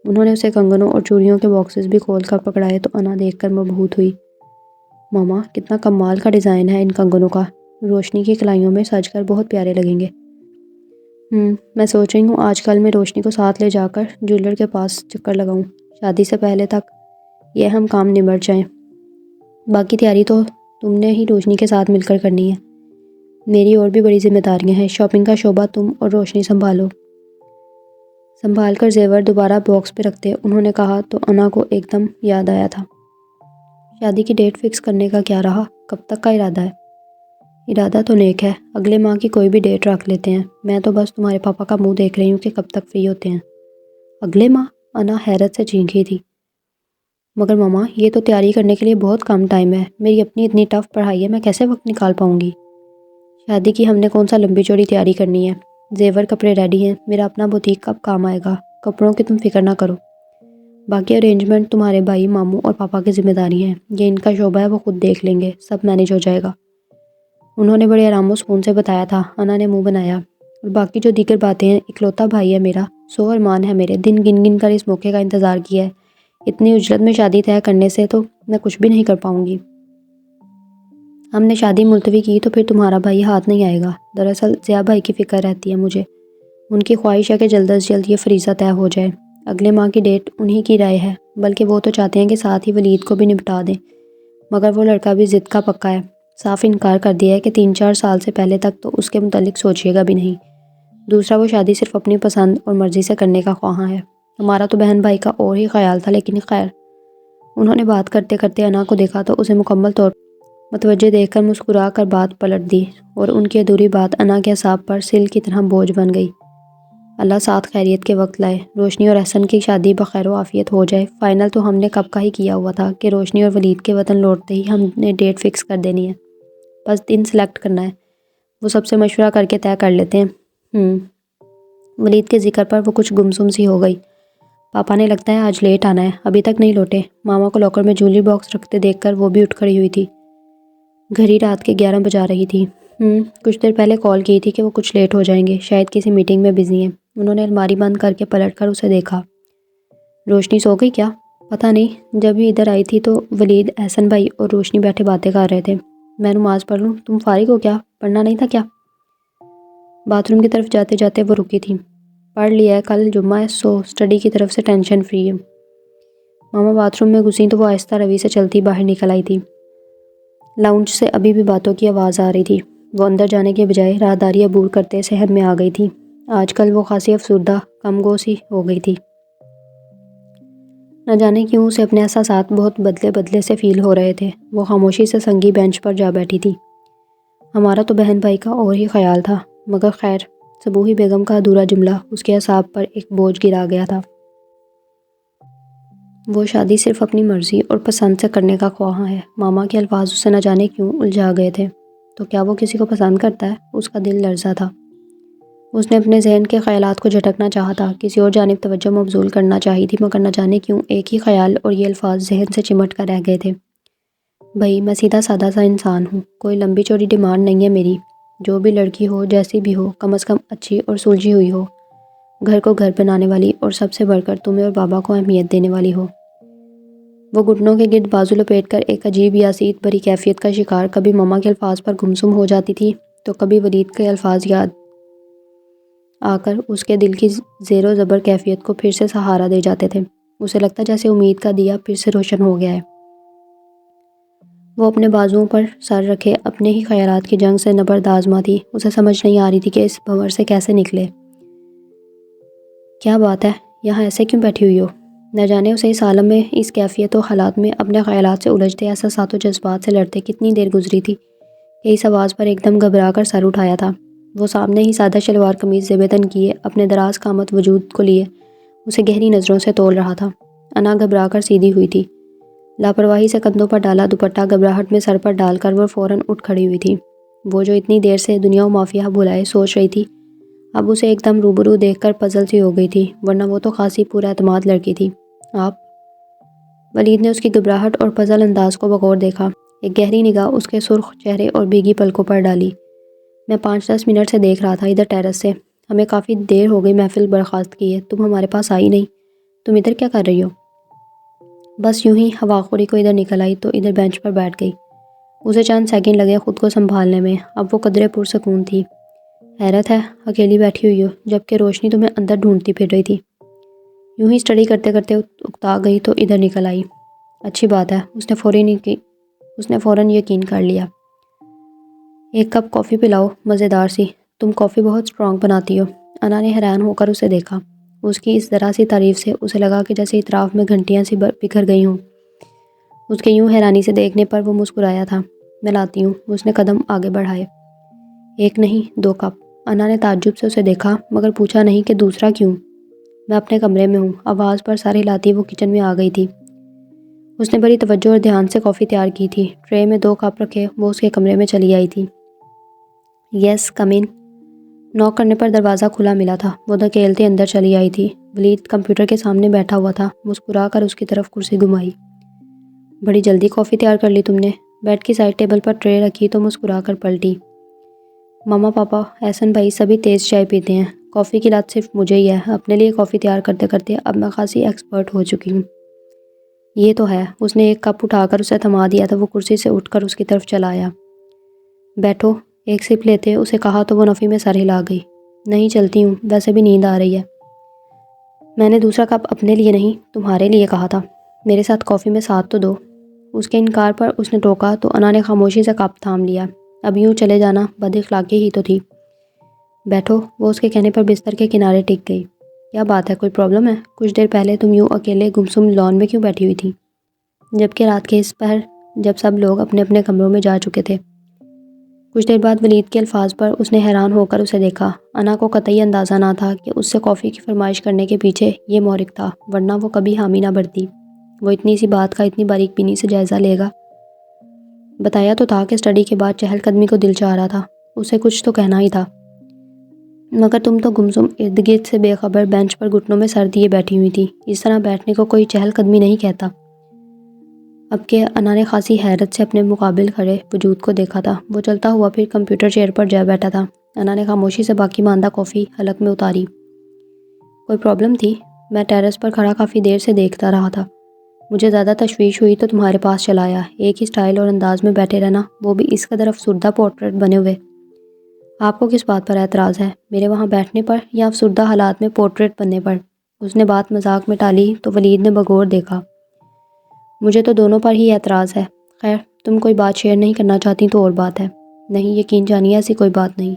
انہوں نے اسے کنگنوں اور چوڑیوں کے باکسز بھی کھول کر پکڑائے تو انا دیکھ کر مبہوت ہوئی۔ ماما کتنا کمال کا ڈیزائن ہے ان کنگنوں کا، روشنی کی کلائیوں میں سج کر بہت پیارے لگیں گے۔ میں سوچ رہی ہوں آج کل میں روشنی کو ساتھ لے جا کر جویلر کے پاس چکر لگاؤں، شادی سے پہلے تک یہ ہم کام نمٹ جائیں۔ باقی تیاری تو تم نے ہی روشنی کے ساتھ مل کر کرنی ہے، میری اور بھی بڑی ذمہ داریاں ہیں، شاپنگ کا شعبہ تم اور روشنی سنبھال کر زیور دوبارہ باکس پہ رکھتے، انہوں نے کہا تو انا کو ایک دم یاد آیا تھا۔ شادی کی ڈیٹ فکس کرنے کا کیا رہا؟ کب تک کا ارادہ ہے؟ ارادہ تو نیک ہے، اگلے ماہ کی کوئی بھی ڈیٹ رکھ لیتے ہیں، میں تو بس تمہارے پاپا کا منہ دیکھ رہی ہوں کہ کب تک فری ہوتے ہیں۔ اگلے ماہ؟ انا حیرت سے چینک رہی تھی۔ مگر ماما یہ تو تیاری کرنے کے لیے بہت کم ٹائم ہے، میری اپنی اتنی ٹف پڑھائی ہے، میں کیسے وقت نکال پاؤں گی؟ شادی کی ہم نے کون سا لمبی چوڑی تیاری کرنی ہے، زیور کپڑے ریڈی ہیں، میرا اپنا بوتیک کب کام آئے گا، کپڑوں کی تم فکر نہ کرو، باقی ارینجمنٹ تمہارے بھائی ماموں اور پاپا کی ذمہ داری ہیں، یہ ان کا شعبہ ہے، وہ خود دیکھ لیں گے، سب مینیج ہو جائے گا، انہوں نے بڑے آرام و سکون سے بتایا تھا۔ انا نے منہ بنایا۔ اور باقی جو دیگر باتیں ہیں، اکلوتا بھائی ہے میرا، 100 ارمان ہے میرے، دن گن گن کر اس موقع کا انتظار کیا ہے، اتنی اجرت میں شادی طے کرنے سے تو میں کچھ بھی نہیں کر پاؤں گی۔ ہم نے شادی ملتوی کی تو پھر تمہارا بھائی ہاتھ نہیں آئے گا، دراصل ضیا بھائی کی فکر رہتی ہے مجھے، ان کی خواہش ہے کہ جلد از جلد یہ فریضہ طے ہو جائے، اگلے ماہ کی ڈیٹ انہی کی رائے ہے، بلکہ وہ تو چاہتے ہیں کہ ساتھ ہی ولید کو بھی نپٹا دیں، مگر وہ لڑکا بھی ضد کا پکا ہے، صاف انکار کر دیا ہے کہ 3-4 سال سے پہلے تک تو اس کے متعلق سوچیے گا بھی نہیں، دوسرا وہ شادی صرف اپنی پسند اور مرضی سے کرنے کا خواہاں ہے، ہمارا تو بہن بھائی کا اور ہی خیال تھا، لیکن خیر۔ انہوں نے بات کرتے کرتے انا کو دیکھا تو اسے مکمل طور متوجہ دیکھ کر مسکرا کر بات پلٹ دی، اور ان کی ادھوری بات انا کے اعصاب پر سل کی طرح بوجھ بن گئی۔ اللہ ساتھ خیریت کے وقت لائے، روشنی اور احسن کی شادی بخیر و عافیت ہو جائے، فائنل تو ہم نے کب کا ہی کیا ہوا تھا کہ روشنی اور ولید کے وطن لوٹتے ہی ہم نے ڈیٹ فکس کر دینی ہے، بس دن سلیکٹ کرنا ہے، وہ سب سے مشورہ کر کے طے کر لیتے ہیں۔ ولید کے ذکر پر وہ کچھ گمسم سی ہو گئی۔ پاپا نے لگتا ہے آج لیٹ آنا ہے، ابھی تک نہیں لوٹے؟ ماما کو لاکر میں جویلری باکس رکھتے دیکھ کر وہ بھی اٹھ کھڑی ہوئی تھی۔ گھڑی رات کے 11 بجا رہی تھی۔ کچھ دیر پہلے کال کی تھی کہ وہ کچھ لیٹ ہو جائیں گے، شاید کسی میٹنگ میں بزی ہیں۔ انہوں نے الماری بند کر کے پلٹ کر اسے دیکھا۔ روشنی سو گئی کیا؟ پتہ نہیں، جب ہی ادھر آئی تھی تو ولید، احسن بھائی اور روشنی بیٹھے باتیں کر رہے تھے۔ میں نماز پڑھ لوں؟ تم فارغ ہو کیا؟ پڑھنا نہیں تھا کیا؟ باتھ روم کی طرف جاتے جاتے وہ رکی تھی۔ پڑھ لیا ہے، کل جمعہ ہے، سو اسٹڈی کی طرف سے ٹینشن فری ہے۔ ماما باتھ روم میں گھسیں تو وہ آہستہ روی سے چلتی باہر نکل آئی تھی۔ لاؤنج سے ابھی بھی باتوں کی آواز آ رہی تھی، وہ اندر جانے کے بجائے راہداری عبور کرتے صحن میں آ گئی تھی۔ آج کل وہ خاصی افسردہ کم گو سی ہو گئی تھی، نہ جانے کیوں اسے اپنے احساسات بہت بدلے بدلے سے فیل ہو رہے تھے۔ وہ خاموشی سے سنگی بینچ پر جا بیٹھی تھی۔ ہمارا تو بہن بھائی کا اور ہی خیال تھا، مگر خیر، صبوحی بیگم کا ادھورا جملہ اس کے اعصاب پر ایک بوجھ گرا گیا تھا۔ وہ شادی صرف اپنی مرضی اور پسند سے کرنے کا خواہاں ہے۔ ماما کے الفاظ اسے نہ جانے کیوں الجھا گئے تھے۔ تو کیا وہ کسی کو پسند کرتا ہے؟ اس کا دل لرزا تھا۔ اس نے اپنے ذہن کے خیالات کو جھٹکنا چاہا تھا، کسی اور جانب توجہ مبذول کرنا چاہی تھی، مگر نہ جانے کیوں ایک ہی خیال اور یہ الفاظ ذہن سے چمٹ کر رہ گئے تھے۔ بھئی میں سیدھا سادہ سا انسان ہوں، کوئی لمبی چوڑی ڈیمانڈ نہیں ہے میری، جو بھی لڑکی ہو جیسی بھی ہو، کم از کم اچھی اور سلجھی ہوئی ہو، گھر کو گھر بنانے والی، اور سب سے بڑھ کر تمہیں اور بابا کو اہمیت دینے والی ہو۔ وہ گھٹنوں کے گرد بازو لپیٹ کر ایک عجیب یاسیت بھری کیفیت کا شکار کبھی ماما کے الفاظ پر گمسم ہو جاتی تھی تو کبھی ولید کے الفاظ یاد آ کر اس کے دل کی زیر و زبر کیفیت کو پھر سے سہارا دے جاتے تھے۔ اسے لگتا جیسے امید کا دیا پھر سے روشن ہو گیا ہے۔ وہ اپنے بازوؤں پر سر رکھے اپنے ہی خیالات کی جنگ سے نبرد آزما تھی۔ اسے سمجھ نہیں آ رہی تھی کہ اس بھنور سے کیسے نکلے۔ کیا بات ہے، یہاں ایسے کیوں بیٹھی ہوئی ہو؟ نہ جانے اسے اس عالم میں، اس کیفیت و حالات میں اپنے خیالات سے الجھتے، احساسات و جذبات سے لڑتے کتنی دیر گزری تھی کہ اس آواز پر ایک دم گھبرا کر سر اٹھایا تھا۔ وہ سامنے ہی سادہ شلوار قمیض زیب تن کیے اپنے دراز قامت وجود کو لیے اسے گہری نظروں سے تول رہا تھا۔ انا گھبرا کر سیدھی ہوئی تھی، لاپرواہی سے کندھوں پر ڈالا دوپٹہ گھبراہٹ میں سر پر ڈال کر وہ فوراً اٹھ کھڑی ہوئی تھی۔ وہ جو اتنی دیر سے دنیا و مافیہ بھلائے سوچ رہی تھی، اب اسے ایک دم روبرو دیکھ کر پزل سی ہو گئی تھی، ورنہ وہ تو خاصی پورا اعتماد لڑکی تھی۔ آپ؟ ولید نے اس کی گھبراہٹ اور پزل انداز کو بغور دیکھا، ایک گہری نگاہ اس کے سرخ چہرے اور بھیگی پلکوں پر ڈالی۔ میں 5-10 منٹ سے دیکھ رہا تھا ادھر ٹیرس سے، ہمیں کافی دیر ہو گئی محفل برخاست کیے، تم ہمارے پاس آئی نہیں، تم ادھر کیا کر رہی ہو؟ بس یوں ہی ہوا خوری کو ادھر نکل آئی تو ادھر بینچ پر بیٹھ گئی۔ اسے چند سیکنڈ لگے خود کو سنبھالنے میں، اب وہ قدرے پرسکون تھی۔ حیرت ہے اکیلی بیٹھی ہوئی ہو جبکہ روشنی تمہیں اندر ڈھونڈتی پھر رہی تھی۔ یوں ہی اسٹڈی کرتے کرتے اکتا گئی تو ادھر نکل آئی۔ اچھی بات ہے، اس نے فوراً یقین کر لیا۔ ایک کپ کافی پلاؤ، مزیدار سی، تم کافی بہت اسٹرانگ بناتی ہو۔ انا نے حیران ہو کر اسے دیکھا، اس کی اس ذرا سی تعریف سے اسے لگا کہ جیسے اطراف میں گھنٹیاں سی بکھر گئی ہوں۔ اس کے یوں حیرانی سے دیکھنے پر وہ مسکرایا تھا۔ میں لاتی ہوں، اس نے قدم آگے بڑھائے۔ ایک نہیں 2 کپ۔ انا نے تعجب سے اسے دیکھا مگر پوچھا نہیں کہ دوسرا کیوں۔ میں اپنے کمرے میں ہوں، آواز پر سر ہلاتی وہ کچن میں آ گئی تھی۔ اس نے بڑی توجہ اور دھیان سے کافی تیار کی تھی، ٹرے میں 2 کپ رکھے وہ اس کے کمرے میں چلی آئی تھی۔ یس کم ان۔ نوک کرنے پر دروازہ کھلا ملا تھا، وہ دھکیلتے اندر چلی آئی تھی۔ ولید کمپیوٹر کے سامنے بیٹھا ہوا تھا، مسکرا کر اس کی طرف کرسی گھمائی۔ بڑی جلدی کافی تیار کر لی تم نے۔ بیڈ کی سائڈ ٹیبل پر ٹرے رکھی تو مسکرا کر پلٹی۔ ماما پاپا احسن بھائی سبھی تیز چائے پیتے ہیں، کافی کی لت صرف مجھے ہی ہے، اپنے لیے کافی تیار کرتے کرتے اب میں خاصی ایکسپرٹ ہو چکی ہوں۔ یہ تو ہے۔ اس نے ایک کپ اٹھا کر اسے تھما دیا تو وہ کرسی سے اٹھ کر اس کی طرف چلا آیا۔ بیٹھو، ایک سپ لیتے اسے کہا تو وہ نفی میں سر ہلا گئی۔ نہیں چلتی ہوں، ویسے بھی نیند آ رہی ہے۔ میں نے دوسرا کپ اپنے لیے نہیں تمہارے لیے کہا تھا، میرے ساتھ کافی میں ساتھ تو دو۔ اس کے انکار پر اس نے ٹوکا تو انا نے خاموشی سے کپ تھام لیا۔ اب یوں چلے جانا بد اخلاقی ہی تو تھی۔ بیٹھو، وہ اس کے کہنے پر بستر کے کنارے ٹک گئی۔ کیا بات ہے، کوئی پرابلم ہے؟ کچھ دیر پہلے تم یوں اکیلے گمسم لان میں کیوں بیٹھی ہوئی تھی، جبکہ رات کے اس پہر جب سب لوگ اپنے اپنے کمروں میں جا چکے تھے؟ کچھ دیر بعد ولید کے الفاظ پر اس نے حیران ہو کر اسے دیکھا۔ انا کو قطعی اندازہ نہ تھا کہ اس سے کافی کی فرمائش کرنے کے پیچھے یہ محرک تھا، ورنہ وہ کبھی حامی نہ بھرتی۔ وہ اتنی سی بات کا اتنی باریک بینی سے جائزہ لے گا؟ بتایا تو تھا کہ اسٹڈی کے بعد چہل قدمی کو دل چاہ رہا تھا، اسے کچھ تو کہنا ہی تھا، مگر تم تو گمسم ارد گرد سے بے خبر بینچ پر گھٹنوں میں سر دیے بیٹھی ہوئی تھی۔ اس طرح بیٹھنے کو کوئی چہل قدمی نہیں کہتا۔ اب کہ انا نے خاصی حیرت سے اپنے مقابل کھڑے وجود کو دیکھا تھا، وہ چلتا ہوا پھر کمپیوٹر چیئر پر جا بیٹھا تھا۔ انا نے خاموشی سے باقی ماندہ کافی حلق میں اتاری۔ کوئی پرابلم تھی؟ میں ٹیرس پر کھڑا کافی دیر سے دیکھتا رہا تھا، مجھے زیادہ تشویش ہوئی تو تمہارے پاس چلا آیا۔ ایک ہی سٹائل اور انداز میں بیٹھے رہنا، وہ بھی اس قدر افسردہ پورٹریٹ بنے ہوئے۔ آپ کو کس بات پر اعتراض ہے، میرے وہاں بیٹھنے پر یا افسردہ حالات میں پورٹریٹ بننے پر؟ اس نے بات مذاق میں ٹالی تو ولید نے بغور دیکھا۔ مجھے تو دونوں پر ہی اعتراض ہے۔ خیر تم کوئی بات شیئر نہیں کرنا چاہتی تو اور بات ہے۔ نہیں، یقین جانیے ایسی کوئی بات نہیں،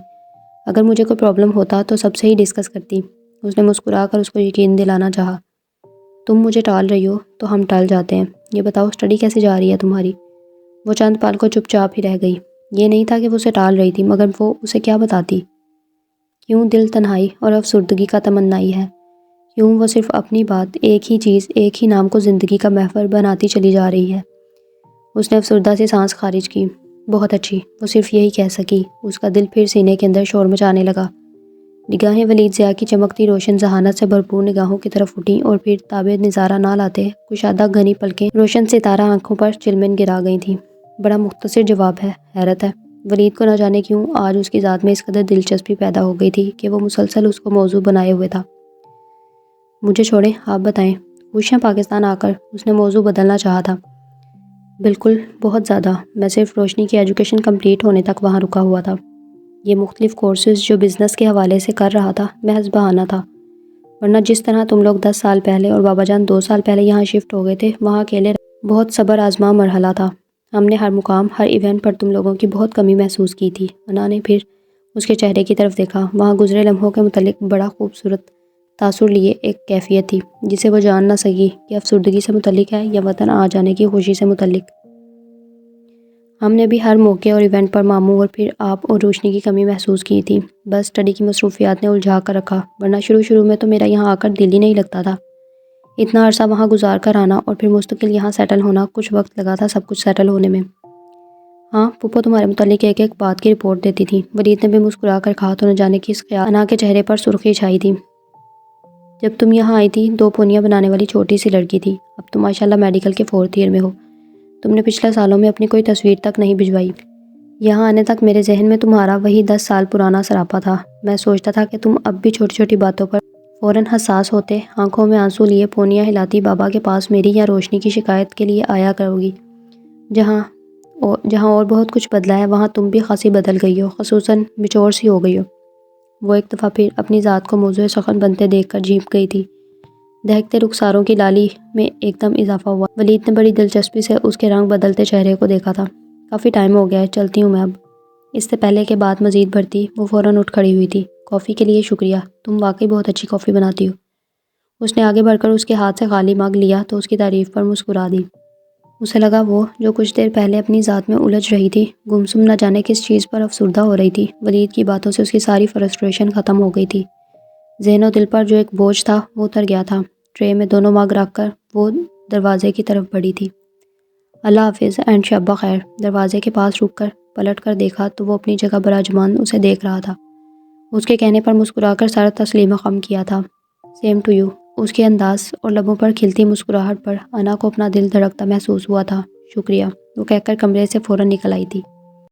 اگر مجھے کوئی پرابلم ہوتا تو سب سے ہی ڈسکس کرتی۔ اس نے مسکرا کر اس کو یقین دلانا چاہا۔ تم مجھے ٹال رہی ہو تو ہم ٹال جاتے ہیں۔ یہ بتاؤ اسٹڈی کیسے جا رہی ہے تمہاری؟ وہ چند پال کو چپ چاپ ہی رہ گئی۔ یہ نہیں تھا کہ وہ اسے ٹال رہی تھی، مگر وہ اسے کیا بتاتی؟ کیوں دل تنہائی اور افسردگی کا تمنائی ہے؟ کیوں وہ صرف اپنی بات، ایک ہی چیز، ایک ہی نام کو زندگی کا محور بناتی چلی جا رہی ہے؟ اس نے افسردہ سے سانس خارج کی۔ بہت اچھی، وہ صرف یہی کہہ سکی۔ اس کا دل پھر سینے کے اندر شور مچانے لگا۔ نگاہیں ولید ضیاء کی چمکتی روشن ذہانت سے بھرپور نگاہوں کی طرف اٹھیں اور پھر تابع نظارہ نہ لاتے کشادہ گھنی پلکیں روشن ستارہ آنکھوں پر چلمن گرا گئی تھیں۔ بڑا مختصر جواب ہے، حیرت ہے۔ ولید کو نہ جانے کیوں آج اس کی ذات میں اس قدر دلچسپی پیدا ہو گئی تھی کہ وہ مسلسل اس کو موضوع بنائے ہوئے تھا۔ مجھے چھوڑیں، آپ بتائیں۔ خوش ہیں پاکستان آ کر؟ اس نے موضوع بدلنا چاہا تھا۔ بالکل، بہت زیادہ۔ میں صرف روشنی کی ایجوکیشن کمپلیٹ ہونے تک وہاں رکا ہوا تھا۔ یہ مختلف کورسز جو بزنس کے حوالے سے کر رہا تھا محض بہانہ تھا، ورنہ جس طرح تم لوگ 10 سال پہلے اور بابا جان 2 سال پہلے یہاں شفٹ ہو گئے تھے، وہاں اکیلے بہت صبر آزما مرحلہ تھا۔ ہم نے ہر مقام، ہر ایونٹ پر تم لوگوں کی بہت کمی محسوس کی تھی۔ انا نے پھر اس کے چہرے کی طرف دیکھا، وہاں گزرے لمحوں کے متعلق بڑا خوبصورت تاثر لیے ایک کیفیت تھی جسے وہ جان نہ سکی کہ افسردگی سے متعلق ہے یا وطن آ جانے کی خوشی سے متعلق۔ ہم نے بھی ہر موقع اور ایونٹ پر ماموں اور پھر آپ اور روشنی کی کمی محسوس کی تھی۔ بس اسٹڈی کی مصروفیات نے الجھا کر رکھا، ورنہ شروع میں تو میرا یہاں آ کر دل ہی نہیں لگتا تھا۔ اتنا عرصہ وہاں گزار کر آنا اور پھر مستقل یہاں سیٹل ہونا، کچھ وقت لگا تھا سب کچھ سیٹل ہونے میں۔ ہاں، پھپھو تمہارے متعلق ایک ایک بات کی رپورٹ دیتی تھی، ولید نے بھی مسکرا کر کہا تو نہ جانے کس خیال انا کے چہرے پر سرخی چھائی تھی۔ جب تم یہاں آئی تھی 2 پونیاں بنانے والی چھوٹی سی لڑکی تھی، اب تم ماشاءاللہ میڈیکل کے 4th ایئر میں ہو۔ تم نے پچھلے سالوں میں اپنی کوئی تصویر تک نہیں بھجوائی۔ یہاں آنے تک میرے ذہن میں تمہارا وہی 10 سال پرانا سراپا تھا۔ میں سوچتا تھا کہ تم اب بھی چھوٹی چھوٹی باتوں پر فوراً حساس ہوتے، آنکھوں میں آنسو لیے پونیاں ہلاتی بابا کے پاس میری یا روشنی کی شکایت کے لیے آیا کرو گی۔ جہاں اور بہت کچھ بدلا ہے، وہاں تم بھی خاصی بدل گئی ہو، خصوصاً میچور سی ہو گئی ہو۔ وہ ایک دفعہ پھر اپنی ذات کو موضوع سخن بنتے دیکھ کر جھیپ گئی تھی۔ دہکتے رخساروں کی لالی میں ایک دم اضافہ ہوا۔ ولید نے بڑی دلچسپی سے اس کے رنگ بدلتے چہرے کو دیکھا تھا۔ کافی ٹائم ہو گیا ہے، چلتی ہوں میں اب۔ اس سے پہلے کہ بات مزید بڑھتی، وہ فوراً اٹھ کھڑی ہوئی تھی۔ کافی کے لیے شکریہ، تم واقعی بہت اچھی کافی بناتی ہو۔ اس نے آگے بڑھ کر اس کے ہاتھ سے خالی مگ لیا تو اس کی تعریف پر مسکرا دی۔ اسے لگا وہ، جو کچھ دیر پہلے اپنی ذات میں الجھ رہی تھی، گمسم نہ جانے کس چیز پر افسردہ ہو رہی تھی، ولید کی باتوں سے اس کی ساری فرسٹریشن ختم ہو گئی تھی۔ ذہن و دل پر جو ایک بوجھ تھا وہ اتر گیا تھا۔ ٹرے میں دونوں مگ رکھ کر وہ دروازے کی طرف بڑھی تھی۔ اللہ حافظ اینڈ شب بخیر۔ دروازے کے پاس رک کر پلٹ کر دیکھا تو وہ اپنی جگہ براجمان اسے دیکھ رہا تھا۔ اس کے کہنے پر مسکرا کر سر تسلیم خم کیا تھا۔ Same to you. اس کے انداز اور لبوں پر کھلتی مسکراہٹ پر انا کو اپنا دل دھڑکتا محسوس ہوا تھا۔ شکریہ، وہ کہہ کر کمرے سے فوراً نکل آئی تھی۔